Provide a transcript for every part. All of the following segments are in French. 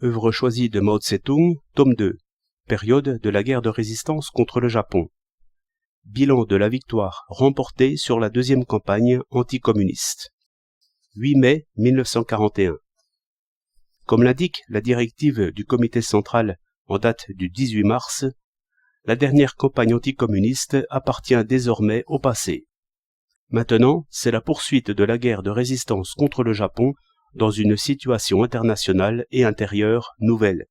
Œuvre choisie de Mao Tse-tung, tome 2. Période de la guerre de résistance contre le Japon. Bilan de la victoire remportée sur la deuxième campagne anticommuniste. 8 mai 1941. Comme l'indique la directive du comité central en date du 18 mars, la dernière campagne anticommuniste appartient désormais au passé. Maintenant, c'est la poursuite de la guerre de résistance contre le Japon dans une situation internationale et intérieure nouvelle.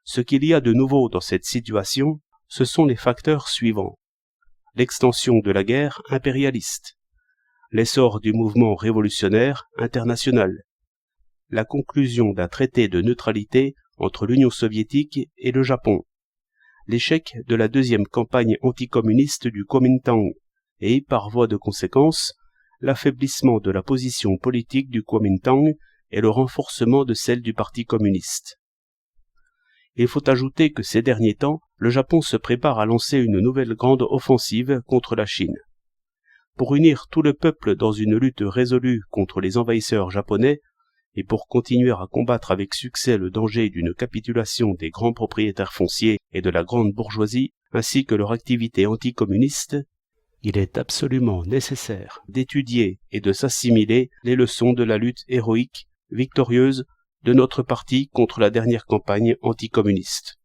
Ce qu'il y a de nouveau dans cette situation, ce sont les facteurs suivants. L'extension de la guerre impérialiste, l'essor du mouvement révolutionnaire international, la conclusion d'un traité de neutralité entre l'Union soviétique et le Japon, l'échec de la deuxième campagne anticommuniste du Kuomintang et, par voie de conséquence, l'affaiblissement de la position politique du Kuomintang et le renforcement de celle du Parti communiste. Il faut ajouter que ces derniers temps, le Japon se prépare à lancer une nouvelle grande offensive contre la Chine. Pour unir tout le peuple dans une lutte résolue contre les envahisseurs japonais et pour continuer à combattre avec succès le danger d'une capitulation des grands propriétaires fonciers et de la grande bourgeoisie, ainsi que leur activité anticommuniste, il est absolument nécessaire d'étudier et de s'assimiler les leçons de la lutte héroïque, victorieuse, de notre parti contre la dernière campagne anticommuniste.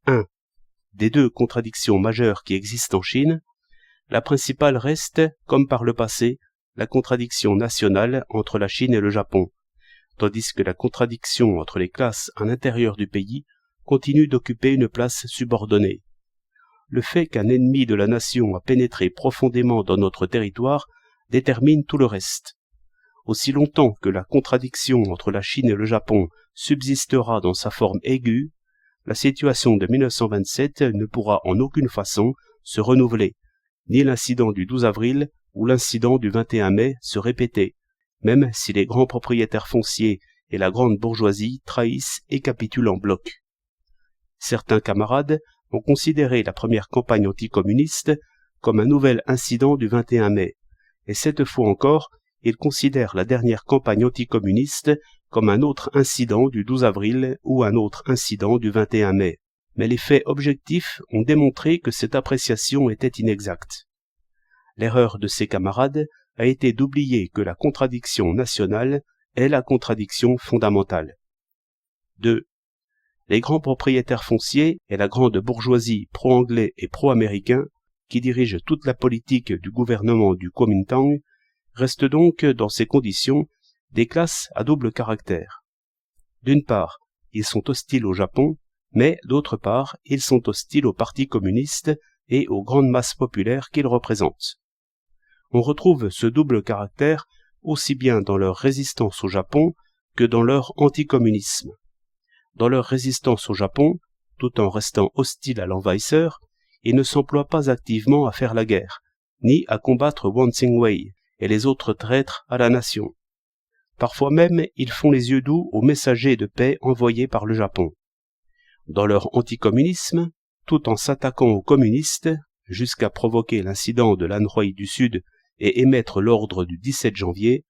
1. Des deux contradictions majeures qui existent en Chine, la principale reste, comme par le passé, la contradiction nationale entre la Chine et le Japon, tandis que la contradiction entre les classes à l'intérieur du pays continue d'occuper une place subordonnée. Le fait qu'un ennemi de la nation a pénétré profondément dans notre territoire détermine tout le reste. Aussi longtemps que la contradiction entre la Chine et le Japon subsistera dans sa forme aiguë, la situation de 1927 ne pourra en aucune façon se renouveler, ni l'incident du 12 avril ou l'incident du 21 mai se répéter, même si les grands propriétaires fonciers et la grande bourgeoisie trahissent et capitulent en bloc. Certains camarades ont considéré la première campagne anticommuniste comme un nouvel incident du 21 mai, et cette fois encore, ils considèrent la dernière campagne anticommuniste comme un autre incident du 12 avril ou un autre incident du 21 mai. Mais les faits objectifs ont démontré que cette appréciation était inexacte. L'erreur de ces camarades a été d'oublier que la contradiction nationale est la contradiction fondamentale. 2. Les grands propriétaires fonciers et la grande bourgeoisie pro-anglais et pro-américain qui dirigent toute la politique du gouvernement du Kuomintang restent donc dans ces conditions des classes à double caractère. D'une part, ils sont hostiles au Japon, mais d'autre part, ils sont hostiles au Parti communiste et aux grandes masses populaires qu'ils représentent. On retrouve ce double caractère aussi bien dans leur résistance au Japon que dans leur anticommunisme. Dans leur résistance au Japon, tout en restant hostiles à l'envahisseur, ils ne s'emploient pas activement à faire la guerre, ni à combattre Wang Tsing-wei et les autres traîtres à la nation. Parfois même, ils font les yeux doux aux messagers de paix envoyés par le Japon. Dans leur anticommunisme, tout en s'attaquant aux communistes, jusqu'à provoquer l'incident de l'Anhui du Sud et émettre l'ordre du 17 janvier,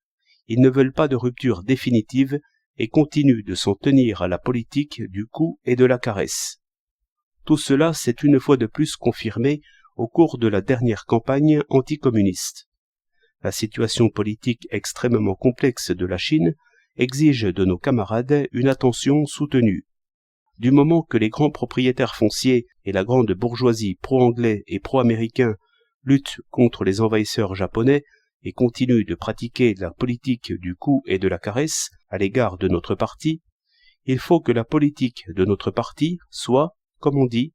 ils ne veulent pas de rupture définitive et continuent de s'en tenir à la politique du coup et de la caresse. Tout cela s'est une fois de plus confirmé au cours de la dernière campagne anticommuniste. La situation politique extrêmement complexe de la Chine exige de nos camarades une attention soutenue. Du moment que les grands propriétaires fonciers et la grande bourgeoisie pro-anglais et pro-américain luttent contre les envahisseurs japonais et continuent de pratiquer la politique du coup et de la caresse à l'égard de notre parti, il faut que la politique de notre parti soit, comme on dit,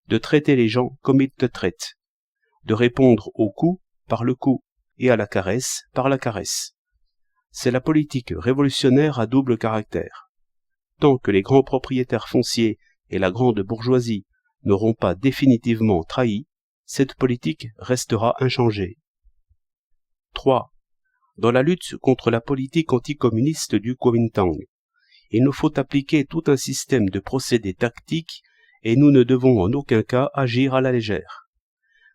de traiter les gens comme ils te traitent, de répondre au coup par le coup et à la caresse par la caresse. C'est la politique révolutionnaire à double caractère. Tant que les grands propriétaires fonciers et la grande bourgeoisie n'auront pas définitivement trahi, cette politique restera inchangée. 3. Dans la lutte contre la politique anticommuniste du Kuomintang, il nous faut appliquer tout un système de procédés tactiques et nous ne devons en aucun cas agir à la légère.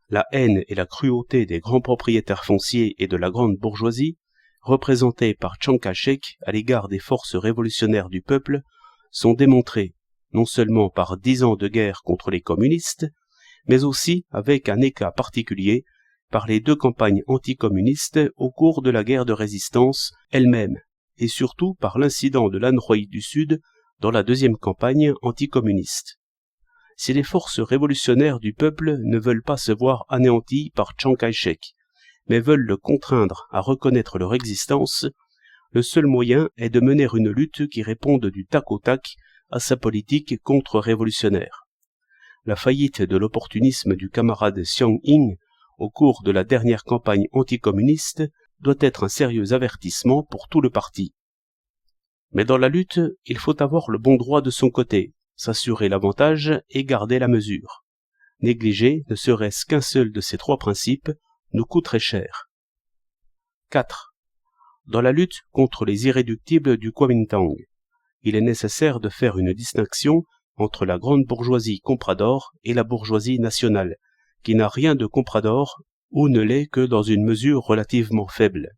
La haine et la cruauté des grands propriétaires fonciers et de la grande bourgeoisie, représentés par Chiang Kai-shek à l'égard des forces révolutionnaires du peuple, sont démontrés, non seulement par 10 ans de guerre contre les communistes, mais aussi, avec un éclat particulier, par les 2 campagnes anticommunistes au cours de la guerre de résistance elle-même, et surtout par l'incident de l'Anhui du Sud dans la 2e campagne anticommuniste. Si les forces révolutionnaires du peuple ne veulent pas se voir anéanties par Chiang Kai-shek, mais veulent le contraindre à reconnaître leur existence, le seul moyen est de mener une lutte qui réponde du tac au tac à sa politique contre-révolutionnaire. La faillite de l'opportunisme du camarade Xiang Ying au cours de la dernière campagne anticommuniste doit être un sérieux avertissement pour tout le parti. Mais dans la lutte, il faut avoir le bon droit de son côté, s'assurer l'avantage et garder la mesure. Négliger ne serait-ce qu'un seul de ces 3 principes nous coûterait cher. 4. Dans la lutte contre les irréductibles du Kuomintang, il est nécessaire de faire une distinction entre la grande bourgeoisie comprador et la bourgeoisie nationale, qui n'a rien de comprador ou ne l'est que dans une mesure relativement faible.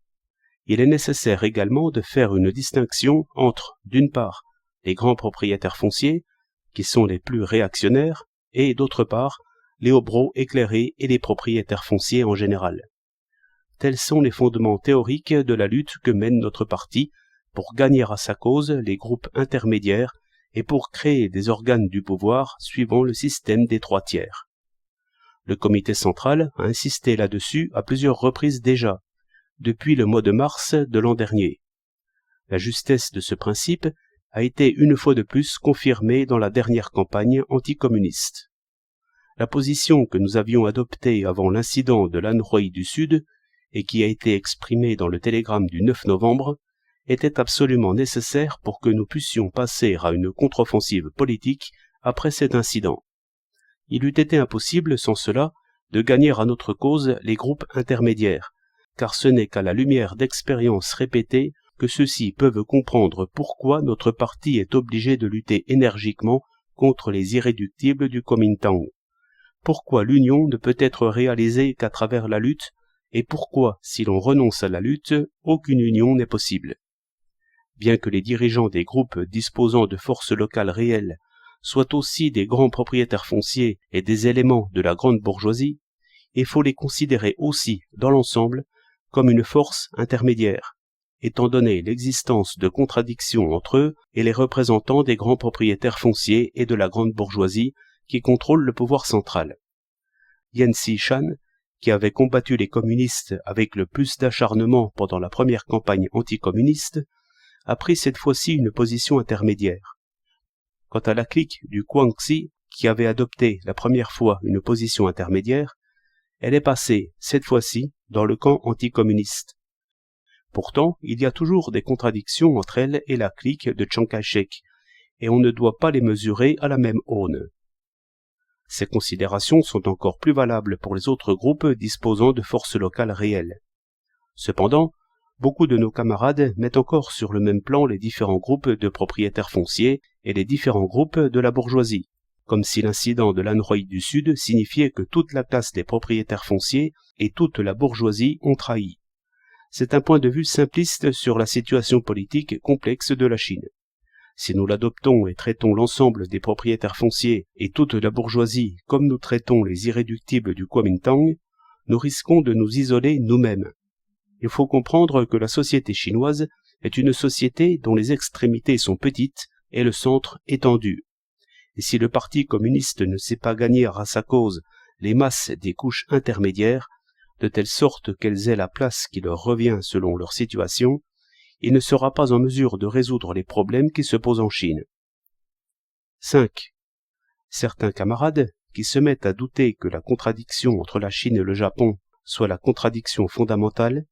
Il est nécessaire également de faire une distinction entre, d'une part, les grands propriétaires fonciers, qui sont les plus réactionnaires, et d'autre part, les hobereaux éclairés et les propriétaires fonciers en général. Tels sont les fondements théoriques de la lutte que mène notre parti pour gagner à sa cause les groupes intermédiaires et pour créer des organes du pouvoir suivant le système des 3 tiers. Le comité central a insisté là-dessus à plusieurs reprises déjà, depuis le mois de mars de l'an dernier. La justesse de ce principe a été une fois de plus confirmée dans la dernière campagne anticommuniste. La position que nous avions adoptée avant l'incident de l'Anhui du Sud et qui a été exprimée dans le télégramme du 9 novembre était absolument nécessaire pour que nous puissions passer à une contre-offensive politique après cet incident. Il eût été impossible, sans cela, de gagner à notre cause les groupes intermédiaires, car ce n'est qu'à la lumière d'expériences répétées que ceux-ci peuvent comprendre pourquoi notre parti est obligé de lutter énergiquement contre les irréductibles du Kuomintang, pourquoi l'union ne peut être réalisée qu'à travers la lutte, et pourquoi, si l'on renonce à la lutte, aucune union n'est possible. Bien que les dirigeants des groupes disposant de forces locales réelles soient aussi des grands propriétaires fonciers et des éléments de la grande bourgeoisie, il faut les considérer aussi, dans l'ensemble, comme une force intermédiaire, étant donné l'existence de contradictions entre eux et les représentants des grands propriétaires fonciers et de la grande bourgeoisie qui contrôlent le pouvoir central. Yan Si-shan, qui avait combattu les communistes avec le plus d'acharnement pendant la première campagne anticommuniste, a pris cette fois-ci une position intermédiaire. Quant à la clique du Guangxi, qui avait adopté la première fois une position intermédiaire, elle est passée, cette fois-ci, dans le camp anticommuniste. Pourtant, il y a toujours des contradictions entre elle et la clique de Chiang Kai-shek, et on ne doit pas les mesurer à la même aune. Ces considérations sont encore plus valables pour les autres groupes disposant de forces locales réelles. Cependant, beaucoup de nos camarades mettent encore sur le même plan les différents groupes de propriétaires fonciers et les différents groupes de la bourgeoisie, comme si l'incident de l'Anhui du Sud signifiait que toute la classe des propriétaires fonciers et toute la bourgeoisie ont trahi. C'est un point de vue simpliste sur la situation politique complexe de la Chine. Si nous l'adoptons et traitons l'ensemble des propriétaires fonciers et toute la bourgeoisie comme nous traitons les irréductibles du Kuomintang, nous risquons de nous isoler nous-mêmes. Il faut comprendre que la société chinoise est une société dont les extrémités sont petites et le centre étendu. Et si le Parti communiste ne sait pas gagner à sa cause les masses des couches intermédiaires, de telle sorte qu'elles aient la place qui leur revient selon leur situation, il ne sera pas en mesure de résoudre les problèmes qui se posent en Chine. 5. Certains camarades, qui se mettent à douter que la contradiction entre la Chine et le Japon soit la contradiction fondamentale,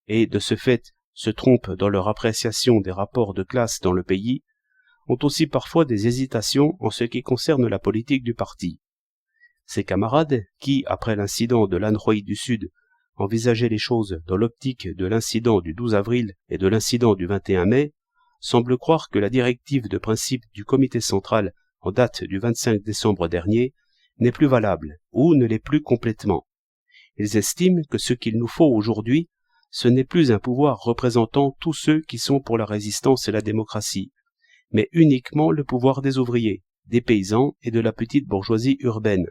et, de ce fait, se trompent dans leur appréciation des rapports de classe dans le pays, ont aussi parfois des hésitations en ce qui concerne la politique du parti. Ces camarades, qui, après l'incident de l'Anhui du Sud, envisageaient les choses dans l'optique de l'incident du 12 avril et de l'incident du 21 mai, semblent croire que la directive de principe du comité central en date du 25 décembre dernier n'est plus valable ou ne l'est plus complètement. Ils estiment que ce qu'il nous faut aujourd'hui, ce n'est plus un pouvoir représentant tous ceux qui sont pour la résistance et la démocratie, mais uniquement le pouvoir des ouvriers, des paysans et de la petite bourgeoisie urbaine,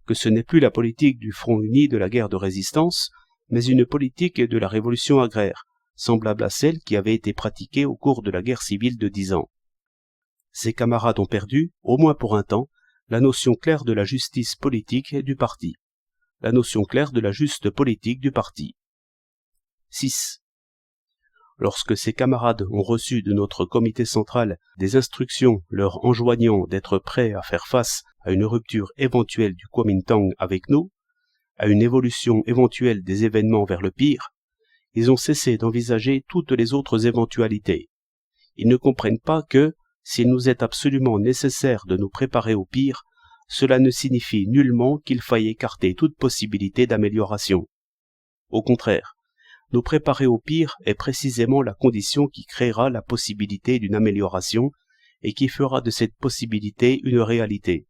que ce n'est plus la politique du Front uni de la guerre de résistance, mais une politique de la révolution agraire, semblable à celle qui avait été pratiquée au cours de la guerre civile de 10 ans. Ses camarades ont perdu, au moins pour un temps, la notion claire de la justice politique du parti, la notion claire de la juste politique du parti. 6. Lorsque ses camarades ont reçu de notre comité central des instructions leur enjoignant d'être prêts à faire face à une rupture éventuelle du Kuomintang avec nous, à une évolution éventuelle des événements vers le pire, ils ont cessé d'envisager toutes les autres éventualités. Ils ne comprennent pas que, s'il nous est absolument nécessaire de nous préparer au pire, cela ne signifie nullement qu'il faille écarter toute possibilité d'amélioration. Au contraire, nous préparer au pire est précisément la condition qui créera la possibilité d'une amélioration et qui fera de cette possibilité une réalité.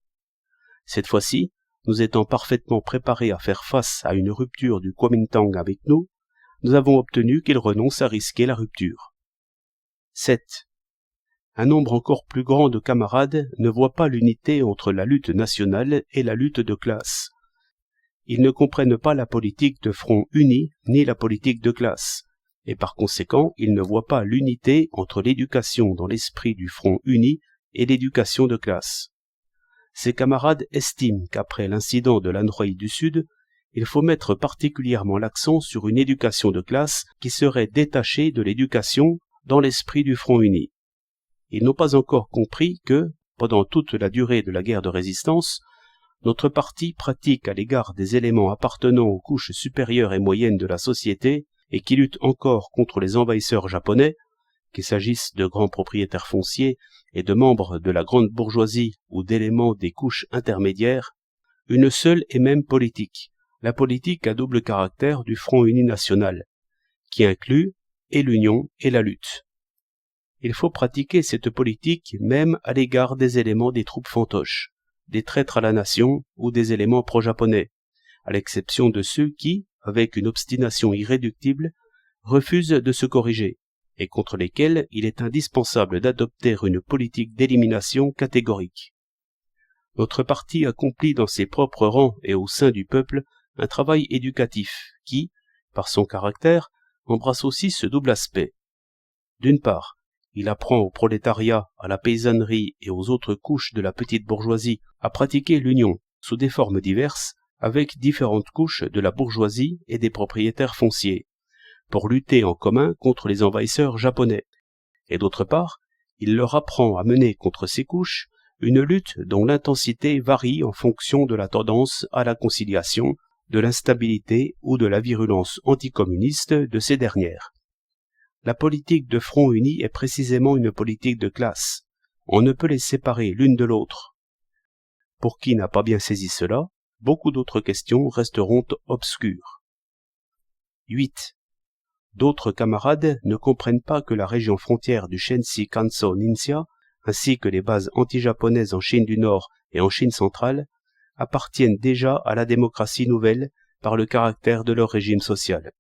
Cette fois-ci, nous étant parfaitement préparés à faire face à une rupture du Kuomintang avec nous, nous avons obtenu qu'il renonce à risquer la rupture. 7. Un nombre encore plus grand de camarades ne voit pas l'unité entre la lutte nationale et la lutte de classe. Ils ne comprennent pas la politique de front uni ni la politique de classe, et par conséquent ils ne voient pas l'unité entre l'éducation dans l'esprit du front uni et l'éducation de classe. Ces camarades estiment qu'après l'incident de l'Anhui du Sud, il faut mettre particulièrement l'accent sur une éducation de classe qui serait détachée de l'éducation dans l'esprit du front uni. Ils n'ont pas encore compris que, pendant toute la durée de la guerre de résistance, notre parti pratique à l'égard des éléments appartenant aux couches supérieures et moyennes de la société et qui luttent encore contre les envahisseurs japonais, qu'il s'agisse de grands propriétaires fonciers et de membres de la grande bourgeoisie ou d'éléments des couches intermédiaires, une seule et même politique, la politique à double caractère du Front uni national, qui inclut et l'union et la lutte. Il faut pratiquer cette politique même à l'égard des éléments des troupes fantoches, des traîtres à la nation ou des éléments pro-japonais, à l'exception de ceux qui, avec une obstination irréductible, refusent de se corriger, et contre lesquels il est indispensable d'adopter une politique d'élimination catégorique. Notre parti accomplit dans ses propres rangs et au sein du peuple un travail éducatif qui, par son caractère, embrasse aussi ce double aspect. D'une part, il apprend au prolétariat, à la paysannerie et aux autres couches de la petite bourgeoisie à pratiquer l'union, sous des formes diverses, avec différentes couches de la bourgeoisie et des propriétaires fonciers, pour lutter en commun contre les envahisseurs japonais. Et d'autre part, il leur apprend à mener contre ces couches une lutte dont l'intensité varie en fonction de la tendance à la conciliation, de l'instabilité ou de la virulence anticommuniste de ces dernières. La politique de Front uni est précisément une politique de classe. On ne peut les séparer l'une de l'autre. Pour qui n'a pas bien saisi cela, beaucoup d'autres questions resteront obscures. 8. D'autres camarades ne comprennent pas que la région frontière du Shensi Kanso Ningxia, ainsi que les bases anti-japonaises en Chine du Nord et en Chine centrale, appartiennent déjà à la démocratie nouvelle par le caractère de leur régime social.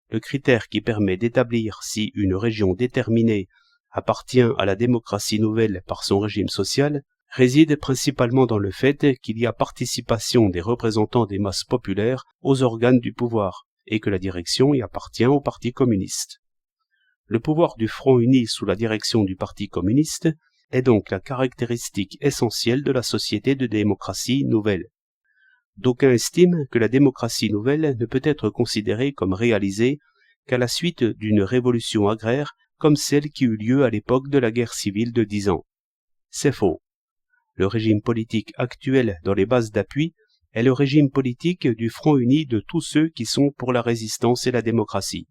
Le critère qui permet d'établir si une région déterminée appartient à la démocratie nouvelle par son régime social réside principalement dans le fait qu'il y a participation des représentants des masses populaires aux organes du pouvoir et que la direction y appartient au Parti communiste. Le pouvoir du Front uni sous la direction du Parti communiste est donc la caractéristique essentielle de la société de démocratie nouvelle. D'aucuns estiment que la démocratie nouvelle ne peut être considérée comme réalisée qu'à la suite d'une révolution agraire comme celle qui eut lieu à l'époque de la guerre civile de 10 ans. C'est faux. Le régime politique actuel dans les bases d'appui est le régime politique du Front uni de tous ceux qui sont pour la résistance et la démocratie.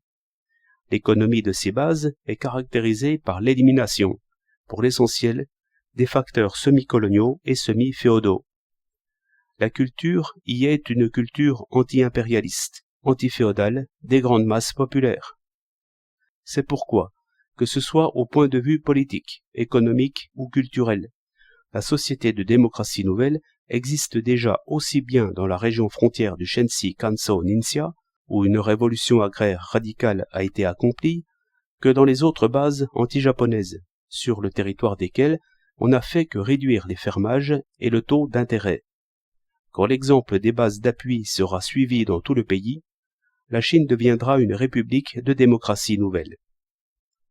L'économie de ces bases est caractérisée par l'élimination, pour l'essentiel, des facteurs semi-coloniaux et semi-féodaux. La culture y est une culture anti-impérialiste, anti-féodale des grandes masses populaires. C'est pourquoi, que ce soit au point de vue politique, économique ou culturel, la société de démocratie nouvelle existe déjà aussi bien dans la région frontière du Shensi Kanso Ningxia, où une révolution agraire radicale a été accomplie, que dans les autres bases anti-japonaises, sur le territoire desquels on n'a fait que réduire les fermages et le taux d'intérêt. Quand l'exemple des bases d'appui sera suivi dans tout le pays, la Chine deviendra une république de démocratie nouvelle.